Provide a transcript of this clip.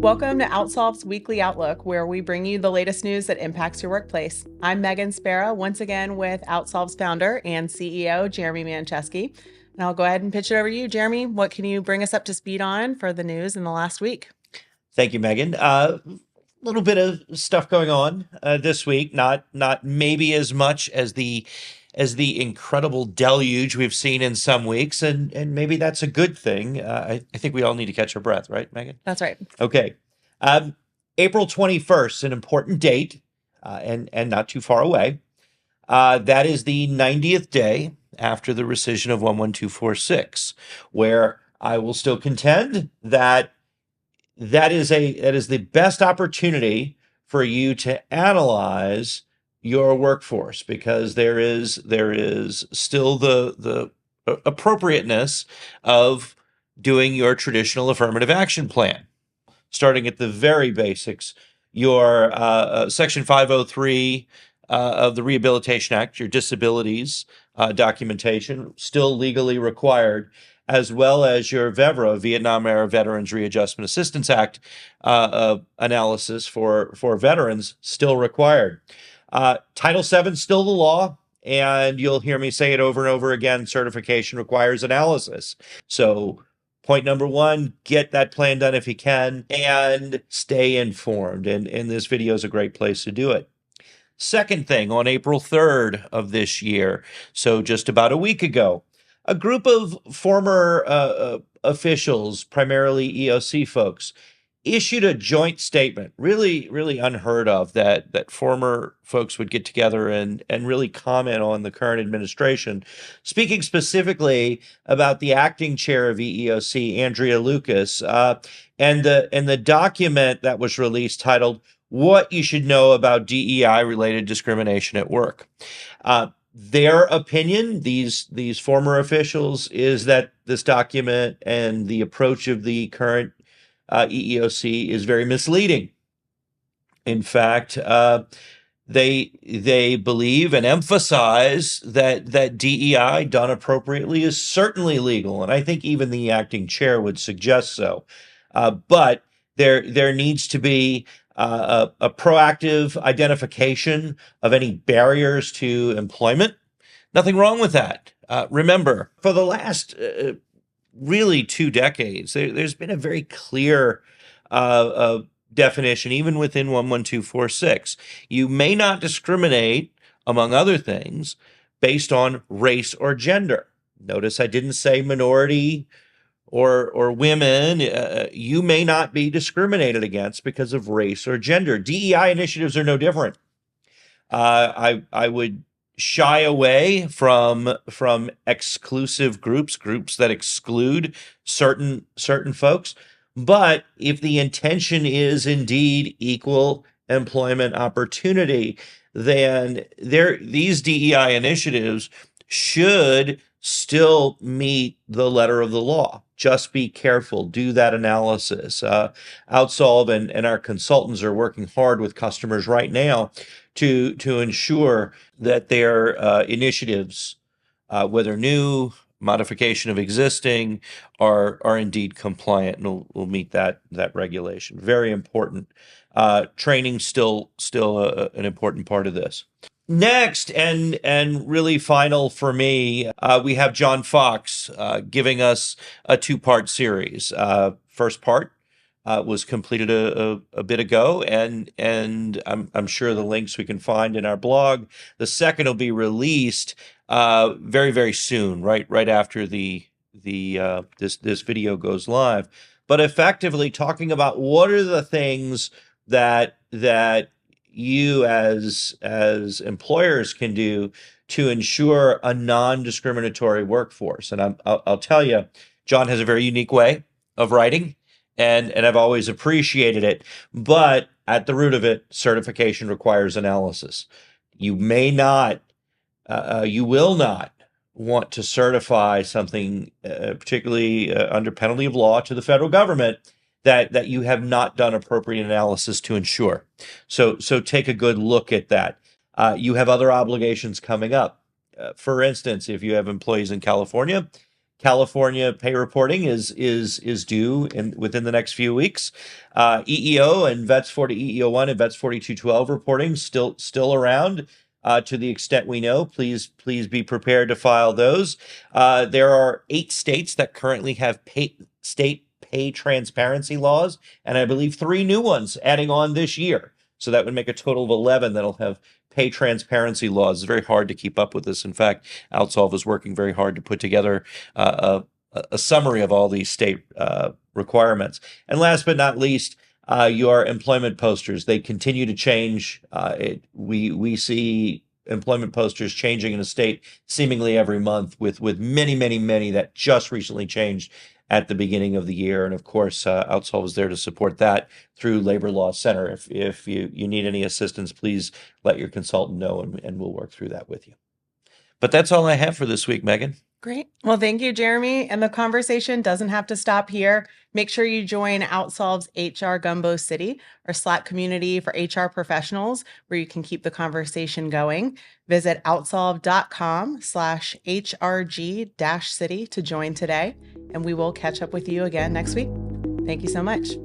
Welcome to OutSolve's Weekly Outlook, where we bring you the latest news that impacts your workplace. I'm Meghan Spera, once again with OutSolve's founder and CEO, Jeremy Mancheski. And I'll go ahead and pitch it over to you, Jeremy. What can you bring us up to speed on for the news in the last week? Thank you, Megan. Little bit of stuff going on this week. Not maybe as much as the incredible deluge we've seen in some weeks, and maybe that's a good thing. I think we all need to catch our breath, right, Megan? That's right. Okay. April 21st, an important date, and not too far away. That is the 90th day after the rescission of 11246, where I will still contend that is the best opportunity for you to analyze your workforce, because there is still the appropriateness of doing your traditional affirmative action plan, starting at the very basics. Your Section 503 of the Rehabilitation Act, your disabilities documentation, still legally required, as well as your VEVRAA, Vietnam-era Veterans Readjustment Assistance Act analysis for veterans, still required. Title VII, still the law, and you'll hear me say it over and over again, certification requires analysis. So point number one, get that plan done if you can, and stay informed, and this video is a great place to do it. Second thing, on April 3rd of this year, so just about a week ago, a group of former officials, primarily EOC folks, issued a joint statement, really unheard of, that former folks would get together and really comment on the current administration, speaking specifically about the acting chair of EEOC, Andrea Lucas, and the document that was released titled "What You Should Know About DEI-Related Discrimination at Work." Their opinion, these former officials, is that this document and the approach of the current EEOC is very misleading. In fact, they believe and emphasize that DEI done appropriately is certainly legal, and I think even the acting chair would suggest so. But there needs to be a proactive identification of any barriers to employment. Nothing wrong with that. Remember, for the last really 2 decades, there's been a very clear definition, even within 11246. You may not discriminate, among other things, based on race or gender. Notice I didn't say minority or women. You may not be discriminated against because of race or gender. DEI initiatives are no different. I would shy away from exclusive groups that exclude certain folks. But if the intention is indeed equal employment opportunity, then these DEI initiatives should still meet the letter of the law. Just be careful. Do that analysis. OutSolve and our consultants are working hard with customers right now to ensure that their initiatives, whether new, modification of existing, are indeed compliant and will meet that regulation. Very important. Training still an important part of this. Next, and really final for me, we have John Fox giving us a 2-part series. First part was completed a bit ago, and I'm sure the links we can find in our blog. The second will be released very soon, right after this video goes live. But effectively talking about what are the things that you as employers can do to ensure a non-discriminatory workforce. And I'll tell you, John has a very unique way of writing, and I've always appreciated it. But at the root of it, certification requires analysis. You may not, you will not want to certify something, particularly under penalty of law, to the federal government that you have not done appropriate analysis to ensure. So take a good look at that. You have other obligations coming up. For instance, if you have employees in California, California pay reporting is due within the next few weeks. EEO and Vets 40 EEO1 and Vets 4212 reporting still around. To the extent we know, please be prepared to file those. There are 8 states that currently have state pay transparency laws, and I believe 3 new ones adding on this year. So that would make a total of 11 that'll have pay transparency laws. It's very hard to keep up with this. In fact, OutSolve is working very hard to put together a summary of all these state requirements. And last but not least, your employment posters. They continue to change. We see employment posters changing in a state seemingly every month, with many that just recently changed at the beginning of the year. And of course, OutSolve is there to support that through Labor Law Center. If you need any assistance, please let your consultant know, and we'll work through that with you. But that's all I have for this week, Megan. Great. Well, thank you, Jeremy. And the conversation doesn't have to stop here. Make sure you join OutSolve's HR Gumbo City, our Slack community for HR professionals, where you can keep the conversation going. Visit outsolve.com/HRG-city to join today, and we will catch up with you again next week. Thank you so much.